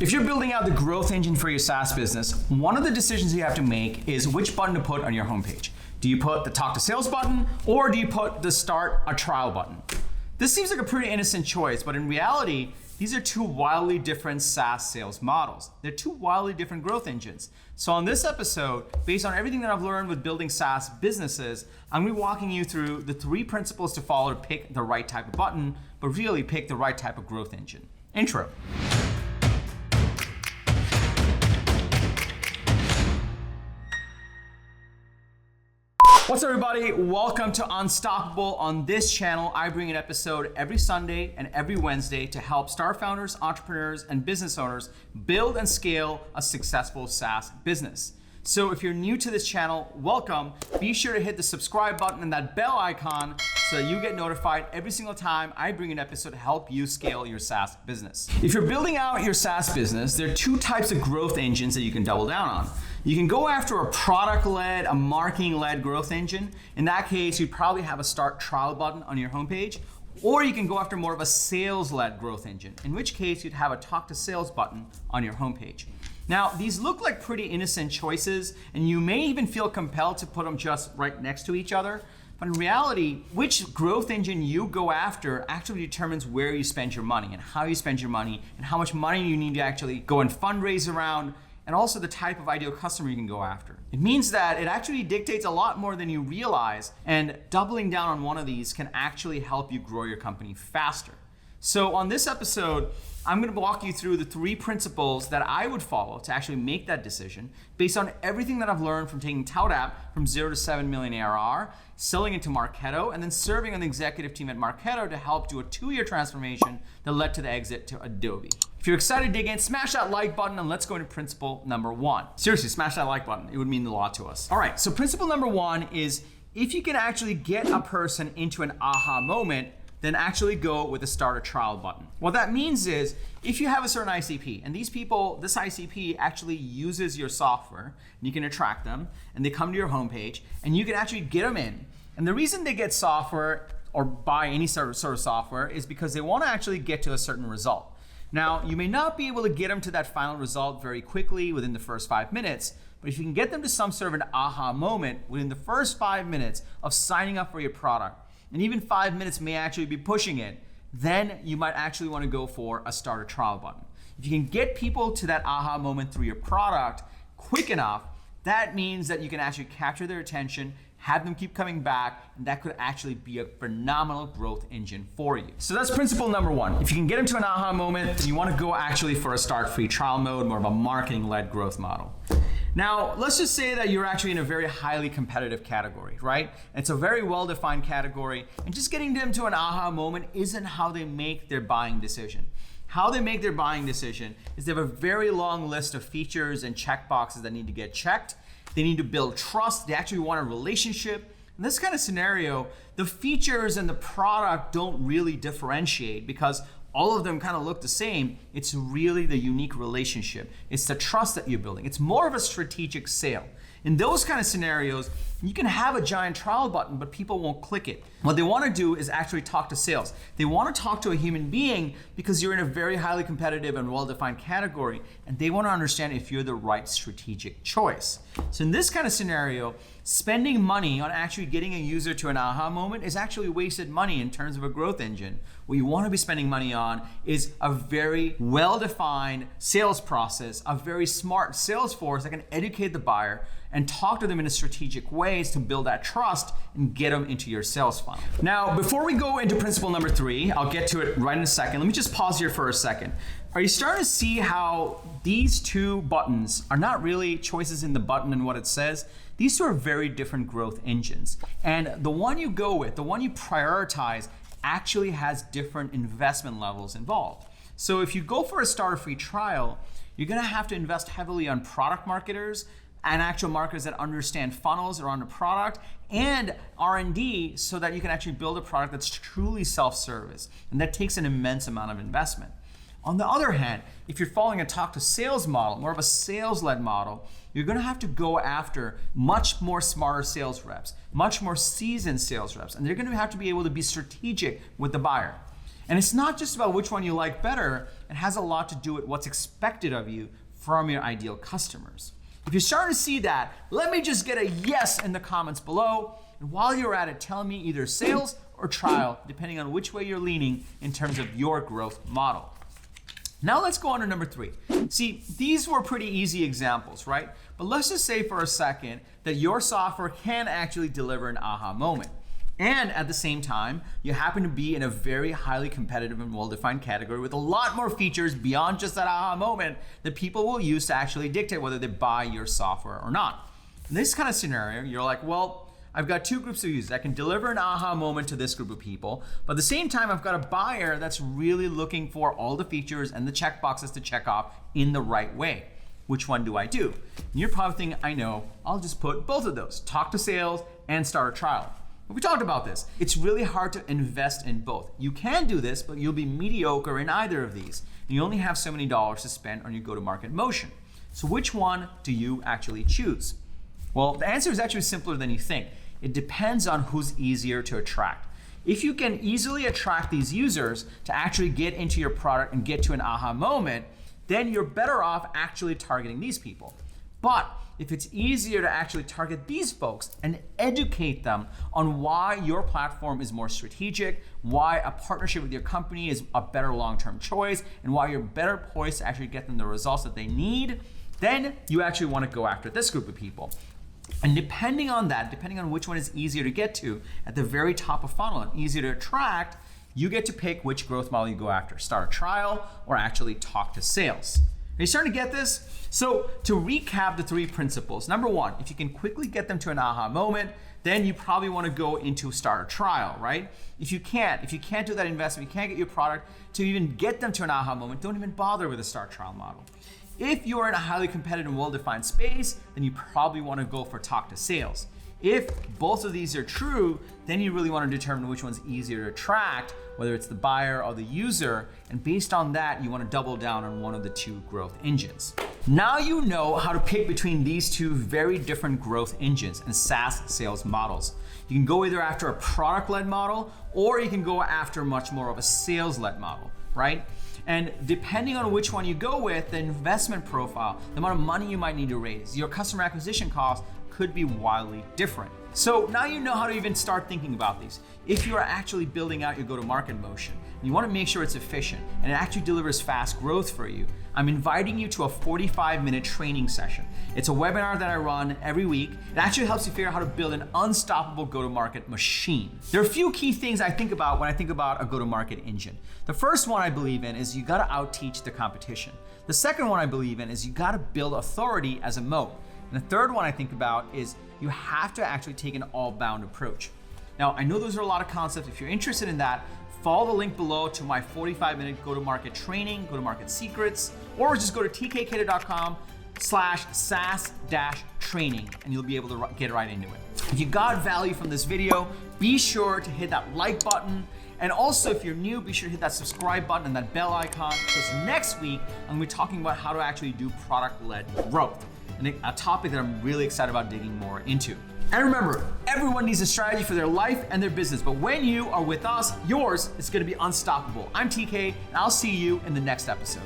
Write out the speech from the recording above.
If you're building out the growth engine for your SaaS business, one of the decisions you have to make is which button to put on your homepage. Do you put the Talk to Sales button, or do you put the Start a Trial button? This seems like a pretty innocent choice, but in reality, these are two wildly different SaaS sales models. They're two wildly different growth engines. So on this episode, based on everything that I've learned with building SaaS businesses, I'm going to be walking you through the 3 principles to follow to pick the right type of button, but really pick the right type of growth engine. Intro. What's up, everybody? Welcome to Unstoppable. On this channel, I bring an episode every Sunday and every Wednesday to help start founders, entrepreneurs, and business owners build and scale a successful SaaS business. So if you're new to this channel, welcome. Be sure to hit the subscribe button and that bell icon so that you get notified every single time I bring an episode to help you scale your SaaS business. If you're building out your SaaS business, there are 2 types of growth engines that you can double down on. You can go after a product-led, a marketing-led growth engine. In that case, you'd probably have a Start Trial button on your homepage. Or you can go after more of a sales-led growth engine, in which case you'd have a Talk to Sales button on your homepage. Now, these look like pretty innocent choices, and you may even feel compelled to put them just right next to each other. But in reality, which growth engine you go after actually determines where you spend your money and how you spend your money and how much money you need to actually go and fundraise around, and also the type of ideal customer you can go after. It means that it actually dictates a lot more than you realize, and doubling down on one of these can actually help you grow your company faster. So on this episode, I'm gonna walk you through the 3 principles that I would follow to actually make that decision based on everything that I've learned from taking ToutApp from 0 to 7 million ARR, selling it to Marketo, and then serving on the executive team at Marketo to help do a 2-year transformation that led to the exit to Adobe. If you're excited to dig in, smash that like button and let's go into principle number 1. Seriously, smash that like button. It would mean a lot to us. All right, so principle number 1 is if you can actually get a person into an aha moment, then actually go with the Start a Trial button. What that means is if you have a certain ICP and this ICP actually uses your software, and you can attract them and they come to your homepage and you can actually get them in. And the reason they get software or buy any sort of software is because they want to actually get to a certain result. Now, you may not be able to get them to that final result very quickly within the first 5 minutes, but if you can get them to some sort of an aha moment within the first 5 minutes of signing up for your product, and even 5 minutes may actually be pushing it, then you might actually want to go for a Start a Trial button. If you can get people to that aha moment through your product quick enough, that means that you can actually capture their attention, have them keep coming back, and that could actually be a phenomenal growth engine for you. So that's principle number 1. If you can get them to an aha moment, then you want to go actually for a start free trial mode, more of a marketing-led growth model. Now, let's just say that you're actually in a very highly competitive category, right? It's a very well-defined category, and just getting them to an aha moment isn't how they make their buying decision. How they make their buying decision is they have a very long list of features and checkboxes that need to get checked. They need to build trust. They actually want a relationship. In this kind of scenario, the features and the product don't really differentiate because all of them kind of look the same. It's really the unique relationship. It's the trust that you're building. It's more of a strategic sale. In those kind of scenarios, you can have a giant trial button, but people won't click it. What they want to do is actually talk to sales. They want to talk to a human being because you're in a very highly competitive and well-defined category, and they want to understand if you're the right strategic choice. So in this kind of scenario, spending money on actually getting a user to an aha moment is actually wasted money in terms of a growth engine. What you want to be spending money on is a very well-defined sales process, a very smart sales force that can educate the buyer and talk to them in a strategic ways to build that trust and get them into your sales funnel. Now, before we go into principle number 3, I'll get to it right in a second. Let me just pause here for a second. Are you starting to see how these 2 buttons are not really choices in the button and what it says? These 2 are very different growth engines. And the one you go with, the one you prioritize, actually has different investment levels involved. So if you go for a starter free trial, you're gonna have to invest heavily on product marketers and actual marketers that understand funnels around the product, and R&D so that you can actually build a product that's truly self-service. And that takes an immense amount of investment. On the other hand, if you're following a talk to sales model, more of a sales-led model, you're gonna have to go after much more smarter sales reps, much more seasoned sales reps, and they're gonna have to be able to be strategic with the buyer. And it's not just about which one you like better, it has a lot to do with what's expected of you from your ideal customers. If you're starting to see that, let me just get a yes in the comments below. And while you're at it, tell me either sales or trial, depending on which way you're leaning in terms of your growth model. Now let's go on to number 3. See, these were pretty easy examples, right? But let's just say for a second that your software can actually deliver an aha moment. And at the same time, you happen to be in a very highly competitive and well-defined category with a lot more features beyond just that aha moment that people will use to actually dictate whether they buy your software or not. In this kind of scenario, you're like, well, I've got 2 groups of users. I can deliver an aha moment to this group of people, but at the same time, I've got a buyer that's really looking for all the features and the checkboxes to check off in the right way. Which one do I do? And you're probably thinking, I know, I'll just put both of those, talk to sales and start a trial. We talked about this. It's really hard to invest in both. You can do this, but you'll be mediocre in either of these. And you only have so many dollars to spend on your go-to-market motion. So which one do you actually choose? Well, the answer is actually simpler than you think. It depends on who's easier to attract. If you can easily attract these users to actually get into your product and get to an aha moment, then you're better off actually targeting these people. But if it's easier to actually target these folks and educate them on why your platform is more strategic, why a partnership with your company is a better long-term choice, and why you're better poised to actually get them the results that they need, then you actually want to go after this group of people. And depending on that, depending on which one is easier to get to at the very top of funnel and easier to attract, you get to pick which growth model you go after, start a trial or actually talk to sales. Are you starting to get this? So to recap the 3 principles, number 1, if you can quickly get them to an aha moment, then you probably want to go into start a trial, right? If you can't do that investment, you can't get your product to even get them to an aha moment, don't even bother with a start trial model. If you're in a highly competitive and well-defined space, then you probably want to go for talk to sales. If both of these are true, then you really want to determine which one's easier to attract, whether it's the buyer or the user, and based on that, you want to double down on one of the 2 growth engines. Now you know how to pick between these 2 very different growth engines and SaaS sales models. You can go either after a product-led model, or you can go after much more of a sales-led model, right? And depending on which one you go with, the investment profile, the amount of money you might need to raise, your customer acquisition costs could be wildly different. So now you know how to even start thinking about these. If you are actually building out your go-to-market motion, you want to make sure it's efficient and it actually delivers fast growth for you, I'm inviting you to a 45-minute training session. It's a webinar that I run every week. It actually helps you figure out how to build an unstoppable go-to-market machine. There are a few key things I think about when I think about a go-to-market engine. The first one I believe in is you got to out-teach the competition. The second one I believe in is you got to build authority as a moat. And the third one I think about is you have to actually take an all-bound approach. Now, I know those are a lot of concepts. If you're interested in that, follow the link below to my 45-minute go-to-market training, go-to-market secrets, or just go to tkkader.com/SaaS-training and you'll be able to get right into it. If you got value from this video, be sure to hit that like button. And also, if you're new, be sure to hit that subscribe button and that bell icon, because next week, I'm gonna be talking about how to actually do product-led growth, and a topic that I'm really excited about digging more into. And remember, everyone needs a strategy for their life and their business, but when you are with us, yours is gonna be unstoppable. I'm TK, and I'll see you in the next episode.